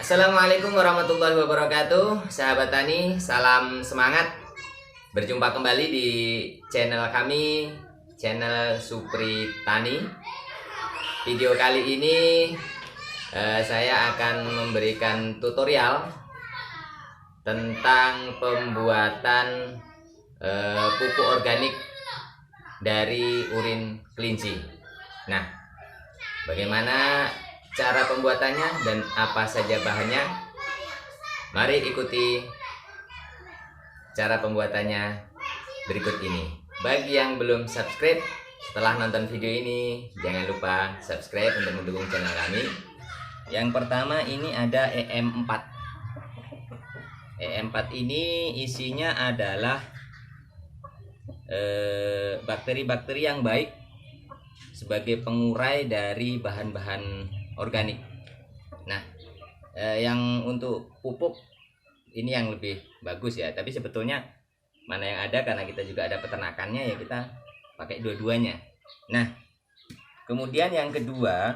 Assalamualaikum warahmatullahi wabarakatuh. Sahabat tani, salam semangat. Berjumpa kembali di channel kami, channel Supri Tani. Video kali ini saya akan memberikan tutorial tentang pembuatan pupuk organik dari urin kelinci. Nah, bagaimana cara pembuatannya dan apa saja bahannya? Mari ikuti cara pembuatannya berikut ini. Bagi yang belum subscribe setelah nonton video ini, jangan lupa subscribe untuk mendukung channel kami. Yang pertama ini ada EM4. EM4 ini isinya adalah bakteri-bakteri yang baik sebagai pengurai dari bahan-bahan organik. Nah, yang untuk pupuk ini yang lebih bagus ya. Tapi sebetulnya mana yang ada, karena kita juga ada peternakannya ya, kita pakai dua-duanya. Nah, kemudian yang kedua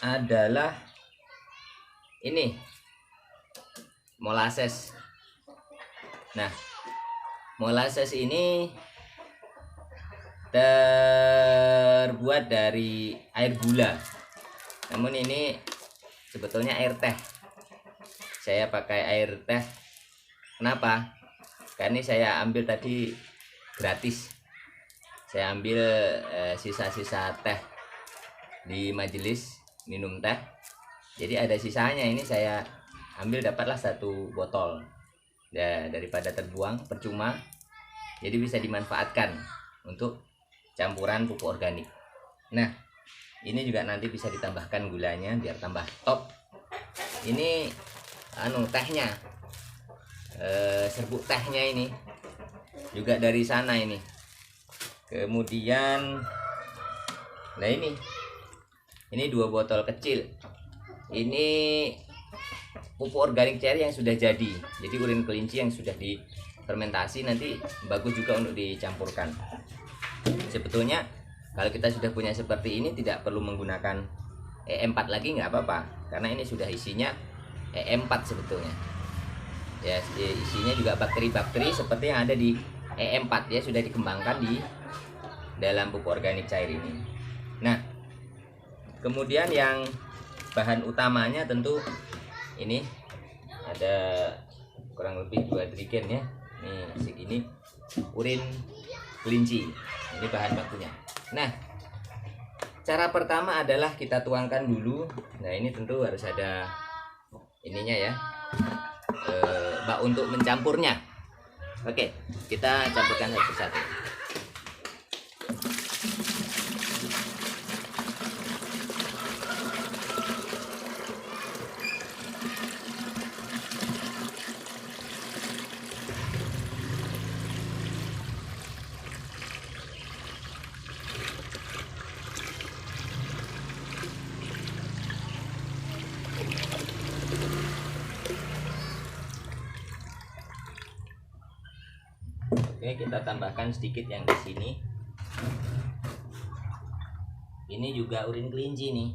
adalah ini molasses. Nah, molasses ini terbuat dari air gula, namun ini sebetulnya air teh. Saya pakai air teh. Kenapa? Karena ini saya ambil tadi gratis. Saya ambil sisa-sisa teh di majelis minum teh, jadi ada sisanya. Ini saya ambil, dapatlah 1 botol ya, daripada terbuang percuma, jadi bisa dimanfaatkan untuk campuran pupuk organik. Nah, ini juga nanti bisa ditambahkan gulanya biar tambah top. Ini tehnya, serbuk tehnya ini juga dari sana ini. Kemudian nah ini 2 botol kecil. Ini pupuk organik cair yang sudah jadi urin kelinci yang sudah difermentasi, nanti bagus juga untuk dicampurkan. Sebetulnya kalau kita sudah punya seperti ini tidak perlu menggunakan EM4 lagi, nggak apa-apa, karena ini sudah isinya EM4 sebetulnya ya. Isinya juga bakteri-bakteri seperti yang ada di EM4 ya, sudah dikembangkan di dalam pupuk organik cair ini. Nah, kemudian yang bahan utamanya tentu ini ada kurang lebih 2 trigen ya, ini segini urin kelinci, ini bahan bakunya. Nah, cara pertama adalah kita tuangkan dulu. Nah, ini tentu harus ada ininya ya, bak untuk mencampurnya. Oke, kita campurkan satu-satu. Oke, kita tambahkan sedikit yang di sini. Ini juga urin kelinci nih.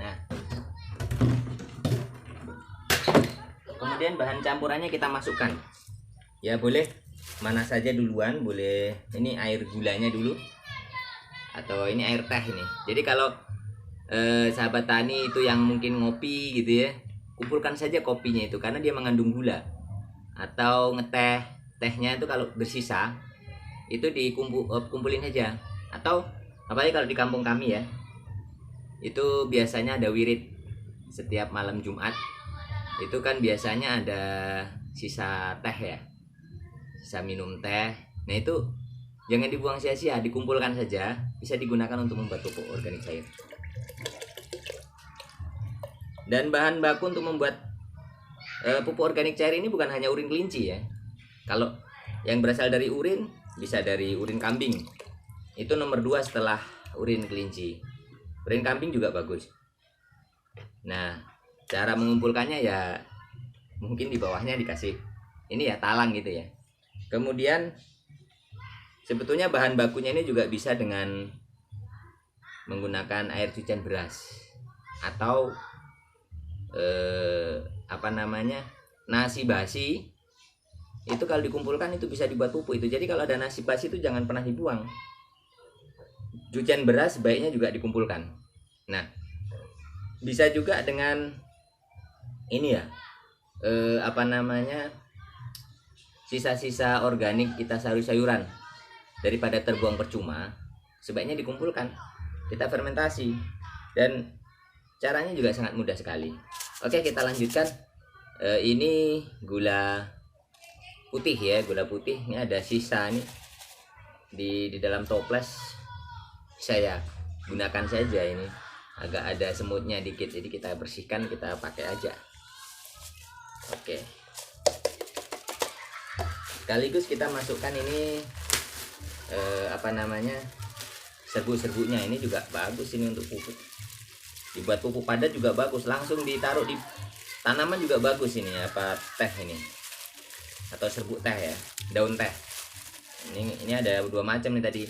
Nah, kemudian bahan campurannya kita masukkan. Ya, boleh mana saja duluan, boleh ini air gulanya dulu, atau ini air teh ini. Jadi kalau sahabat tani itu yang mungkin ngopi gitu ya, kumpulkan saja kopinya itu, karena dia mengandung gula. Atau ngeteh, tehnya itu kalau bersisa itu dikumpulin aja. Atau apalagi kalau di kampung kami ya, itu biasanya ada wirid setiap malam Jumat. Itu kan biasanya ada sisa teh ya, sisa minum teh. Nah, itu jangan dibuang sia-sia, dikumpulkan saja, bisa digunakan untuk membuat pupuk organik cair. Dan bahan baku untuk membuat pupuk organik cair ini bukan hanya urin kelinci ya. Kalau yang berasal dari urin, bisa dari urin kambing. Itu nomor 2 setelah urin kelinci. Urin kambing juga bagus. Nah, cara mengumpulkannya ya mungkin di bawahnya dikasih ini ya, talang gitu ya. Kemudian Sebetulnya bahan bakunya ini juga bisa dengan menggunakan air cucian beras atau nasi basi. Itu kalau dikumpulkan itu bisa dibuat pupuk itu. Jadi kalau ada nasi basi itu jangan pernah dibuang. Cucian beras sebaiknya juga dikumpulkan. Nah, bisa juga dengan ini ya, sisa-sisa organik kita sayur-sayuran, daripada terbuang percuma, sebaiknya dikumpulkan, kita fermentasi, dan caranya juga sangat mudah sekali. Oke, kita lanjutkan. Ini gula putih ya, gula putih. Ini ada sisa nih di dalam toples, saya gunakan saja. Ini agak ada semutnya dikit, jadi kita bersihkan, kita pakai aja. Oke, sekaligus kita masukkan ini serbuk-serbuknya. Ini juga bagus ini untuk pupuk, dibuat pupuk padat juga bagus, langsung ditaruh di tanaman juga bagus. Ini teh ini atau serbuk teh ya, daun teh. Ini ada dua macam nih tadi,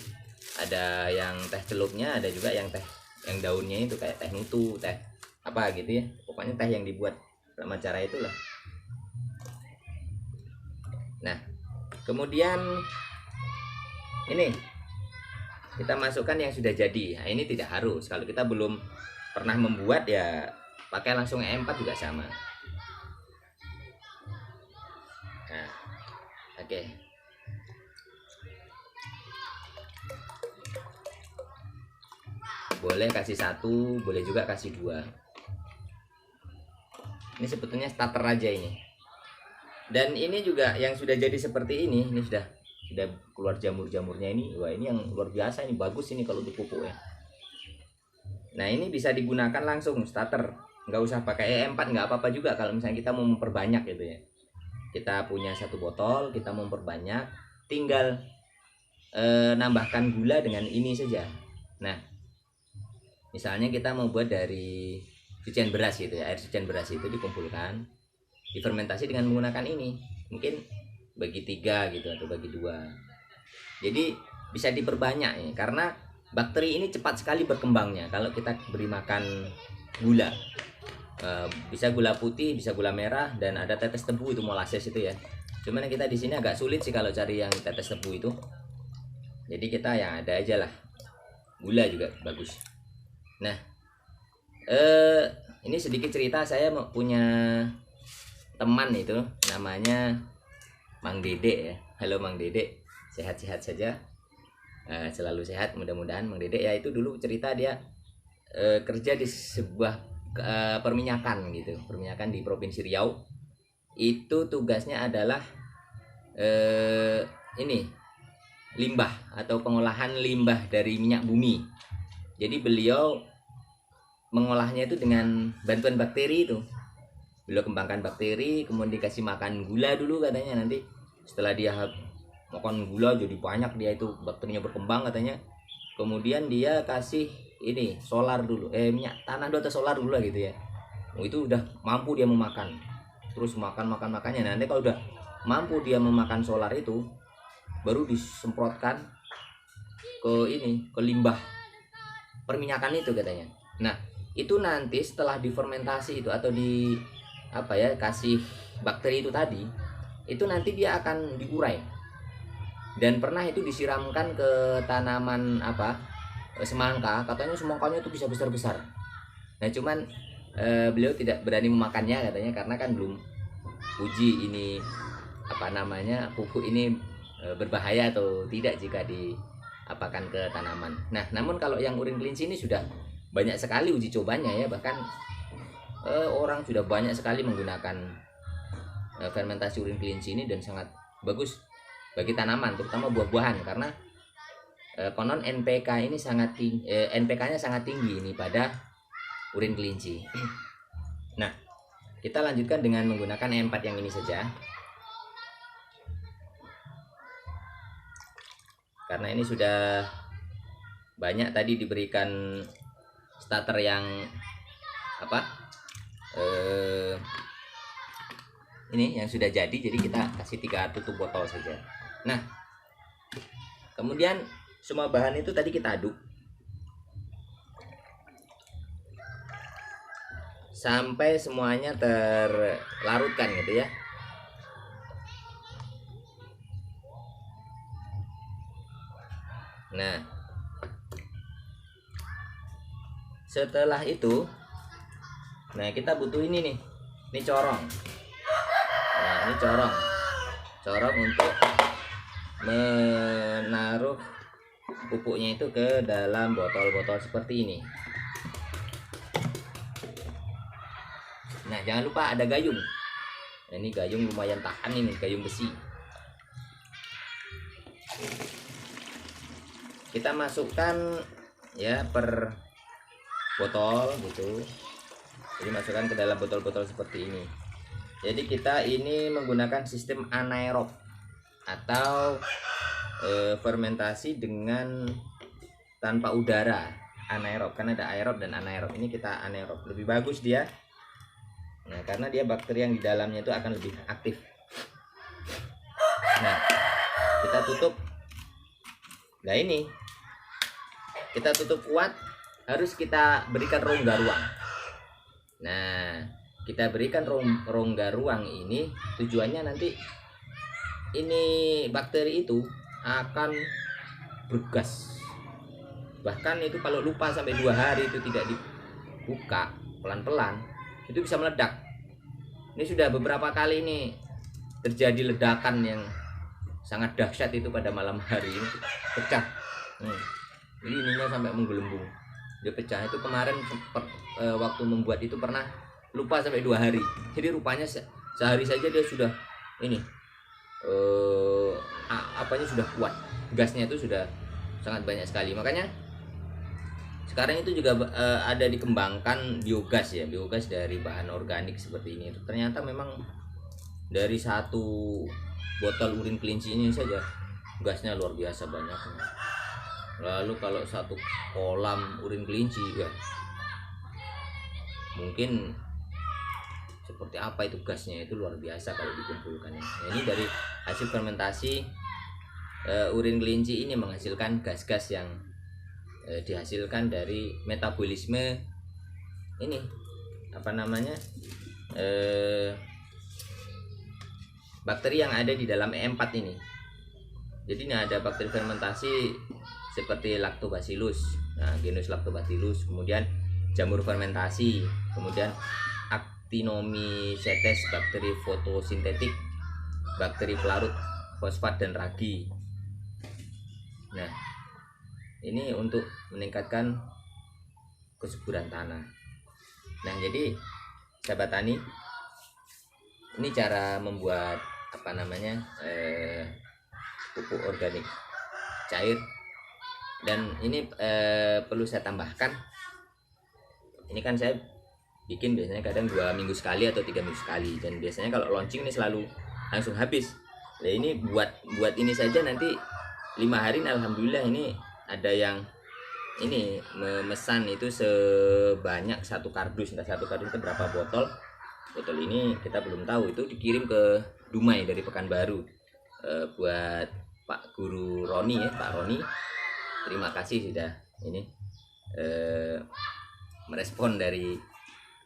ada yang teh celupnya, ada juga yang teh yang daunnya itu kayak teh nutu, teh apa gitu ya, pokoknya teh yang dibuat sama cara itulah. Nah, kemudian ini kita masukkan yang sudah jadi. Nah, ini tidak harus, kalau kita belum pernah membuat ya pakai langsung E4 juga sama. Nah, oke. Boleh kasih 1, boleh juga kasih 2. Ini sebetulnya starter aja ini. Dan ini juga yang sudah jadi seperti ini sudah keluar jamur-jamurnya ini. Wah, ini yang luar biasa, ini bagus ini kalau untuk pupuk ya. Nah, ini bisa digunakan langsung starter, nggak usah pakai E4, nggak apa-apa juga kalau misalnya kita mau memperbanyak gitu ya. Kita punya 1 botol, kita mau memperbanyak, tinggal nambahkan gula dengan ini saja. Nah, misalnya kita mau buat dari cucian beras gitu ya, air cucian beras itu dikumpulkan, difermentasi dengan menggunakan ini, mungkin bagi 3 gitu atau bagi 2. Jadi bisa diperbanyak ya, karena bakteri ini cepat sekali berkembangnya kalau kita beri makan gula. Bisa gula putih, bisa gula merah, dan ada tetes tebu itu molasses itu ya. Cuman kita di sini agak sulit sih kalau cari yang tetes tebu itu. Jadi kita yang ada aja lah. Gula juga bagus. Nah, ini sedikit cerita. Saya punya teman itu namanya Mang Dede ya. Halo Mang Dede, sehat-sehat saja, selalu sehat mudah-mudahan Mang Dede ya. Itu dulu cerita dia kerja di sebuah perminyakan gitu, perminyakan di Provinsi Riau. Itu tugasnya adalah ini limbah atau pengolahan limbah dari minyak bumi. Jadi beliau mengolahnya itu dengan bantuan bakteri itu. Beliau kembangkan bakteri, kemudian dikasih makan gula dulu katanya. Nanti setelah dia makan gula jadi banyak, dia itu bakterinya berkembang katanya. Kemudian dia kasih ini solar dulu, minyak tanah dulu atau solar dulu lah gitu ya. Itu udah mampu dia memakan. Terus makannya. Nanti kalau udah mampu dia memakan solar itu, baru disemprotkan ke limbah perminyakan itu katanya. Nah, itu nanti setelah difermentasi itu atau kasih bakteri itu tadi, itu nanti dia akan diurai. Dan pernah itu disiramkan ke tanaman semangka, katanya semangkanya itu bisa besar-besar. Nah, cuman beliau tidak berani memakannya katanya, karena kan belum uji ini pupuk ini berbahaya atau tidak jika diapakan ke tanaman. Nah, namun kalau yang urin kelinci ini sudah banyak sekali uji cobanya ya, bahkan orang sudah banyak sekali menggunakan fermentasi urin kelinci ini, dan sangat bagus bagi tanaman, terutama buah-buahan, karena konon NPK ini NPK-nya sangat tinggi ini pada urin kelinci. Nah, kita lanjutkan dengan menggunakan E4 yang ini saja. Karena ini sudah banyak tadi diberikan starter yang ini yang sudah jadi kita kasih 3 tutup botol saja. Nah, Kemudian semua bahan itu tadi kita aduk sampai semuanya terlarutkan gitu ya. Nah, setelah itu, nah kita butuh ini nih, ini corong. Nah, ini corong untuk menaruh pupuknya itu ke dalam botol-botol seperti ini. Nah, jangan lupa ada gayung. Nah, ini gayung lumayan tahan ini, gayung besi. Kita masukkan ya per botol gitu. Jadi masukkan ke dalam botol-botol seperti ini. Jadi kita ini menggunakan sistem anaerob atau fermentasi dengan tanpa udara, anaerob. Kan ada aerob dan anaerob. Ini kita anaerob. Lebih bagus dia. Nah, karena dia bakteri yang di dalamnya itu akan lebih aktif. Nah, kita tutup. Nah, ini kita tutup kuat, harus kita berikan rongga ruang. Nah, kita berikan rongga ruang ini tujuannya nanti ini bakteri itu akan bergas. Bahkan itu kalau lupa sampai 2 hari itu tidak dibuka pelan-pelan, itu bisa meledak. Ini sudah beberapa kali ini terjadi ledakan yang sangat dahsyat itu pada malam hari ini, pecah. Jadi ininya sampai menggelembung, dia pecah. Itu kemarin waktu membuat itu pernah lupa sampai 2 hari. Jadi rupanya sehari saja dia sudah ini apanya sudah kuat, gasnya itu sudah sangat banyak sekali. Makanya sekarang itu juga ada dikembangkan biogas ya, biogas dari bahan organik seperti ini. Ternyata memang dari satu botol urin kelinci ini saja gasnya luar biasa banyak. Lalu kalau satu kolam urin kelinci ya mungkin seperti apa itu gasnya, itu luar biasa kalau dikumpulkan. Nah, ini dari hasil fermentasi urin kelinci ini menghasilkan gas-gas yang dihasilkan dari metabolisme ini apa namanya bakteri yang ada di dalam E4 ini. Jadi ini ada bakteri fermentasi seperti Lactobacillus, nah genus Lactobacillus, kemudian jamur fermentasi, kemudian Actinomycetes, bakteri fotosintetik, bakteri pelarut fosfat dan ragi. Nah, ini untuk meningkatkan kesuburan tanah. Nah, jadi sahabat tani, ini cara membuat apa namanya pupuk organik cair. Dan ini perlu saya tambahkan, ini kan saya bikin biasanya kadang 2 minggu sekali atau 3 minggu sekali, dan biasanya kalau launching ini selalu langsung habis. Nah, ini buat ini saja nanti 5 hari, alhamdulillah ini ada yang ini memesan itu sebanyak 1 kardus. Entah 1 kardus itu berapa botol ini kita belum tahu. Itu dikirim ke Dumai dari Pekanbaru buat Pak Guru Roni ya, Pak Roni. Terima kasih sudah ini merespon dari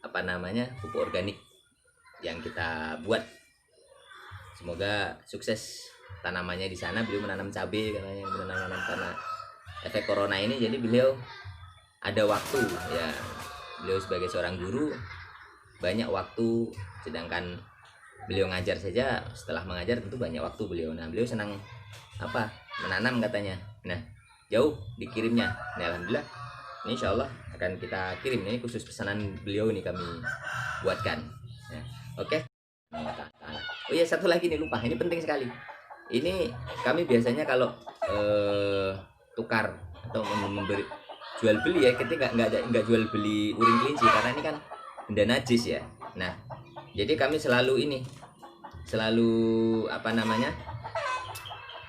apa namanya pupuk organik yang kita buat. Semoga sukses tanamannya di sana. Beliau menanam cabai katanya, menanam karena efek corona ini. Jadi beliau ada waktu ya, beliau sebagai seorang guru banyak waktu, sedangkan beliau ngajar saja, setelah mengajar tentu banyak waktu beliau. Nah, beliau senang apa menanam katanya. Nah, jauh dikirimnya. Nah, alhamdulillah ini insya Allah akan kita kirim. Ini khusus pesanan beliau ini kami buatkan. Nah, oke. Oh iya, satu lagi nih lupa, ini penting sekali. Ini kami biasanya kalau tukar atau memberi jual beli ya, ketika nggak jual beli urin kelinci karena ini kan benda najis ya. Nah, jadi kami selalu apa namanya,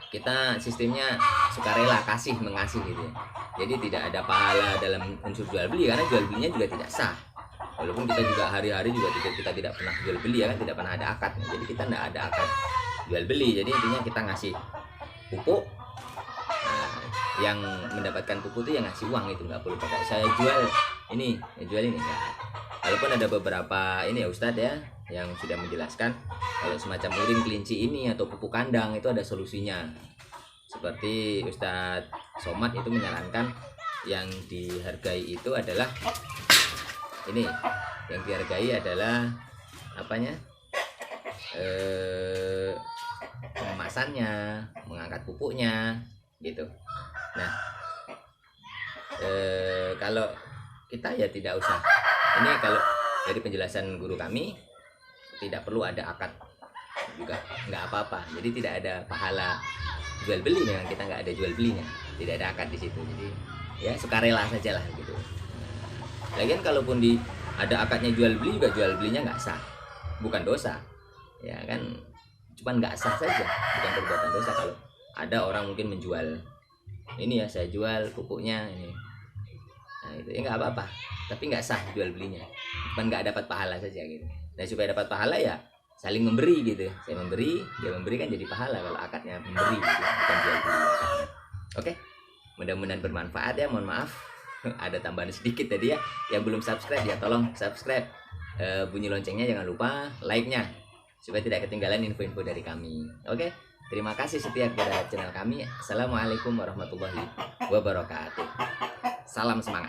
kita sistemnya sukarela, mengasih gitu ya. Jadi tidak ada pahala dalam unsur jual beli, karena jual belinya juga tidak sah. Walaupun kita juga hari-hari juga kita tidak pernah jual beli ya kan, tidak pernah ada akad. Jadi kita tidak ada akad jual beli. Jadi intinya kita ngasih pupuk. Nah, yang mendapatkan pupuk itu yang ngasih uang, itu nggak perlu pakai saya jual ini, enggak. Walaupun ada beberapa ini ya Ustadz ya yang sudah menjelaskan kalau semacam urin kelinci ini atau pupuk kandang itu ada solusinya. Seperti Ustadz Somad itu menyarankan yang dihargai itu adalah ini, yang dihargai adalah apanya, pengemasannya, mengangkat pupuknya gitu. Nah kalau kita ya tidak usah ini, kalau dari penjelasan guru kami tidak perlu ada akad juga, nggak apa-apa. Jadi tidak ada pahala jual beli, memang kita nggak ada jual belinya, tidak ada akad di situ. Jadi ya sukarela saja lah gitu. Lagian kalaupun ada akadnya jual beli juga, jual belinya nggak sah, bukan dosa ya kan, cuman nggak sah saja, bukan perbuatan dosa. Kalau ada orang mungkin menjual ini ya, saya jual pupuknya ini, nah itu ya nggak apa-apa, tapi nggak sah jual belinya, cuman nggak dapat pahala saja gitu. Nah supaya dapat pahala ya saling memberi gitu, saya memberi, dia memberi, kan jadi pahala kalau akadnya memberi gitu, bukan jual beli akadnya. Oke, mudah-mudahan bermanfaat ya. Mohon maaf ada tambahan sedikit tadi ya, yang belum subscribe ya tolong subscribe, bunyi loncengnya jangan lupa, like-nya supaya tidak ketinggalan info-info dari kami. Oke, terima kasih setia kepada channel kami. Assalamualaikum warahmatullahi wabarakatuh. Salam semangat.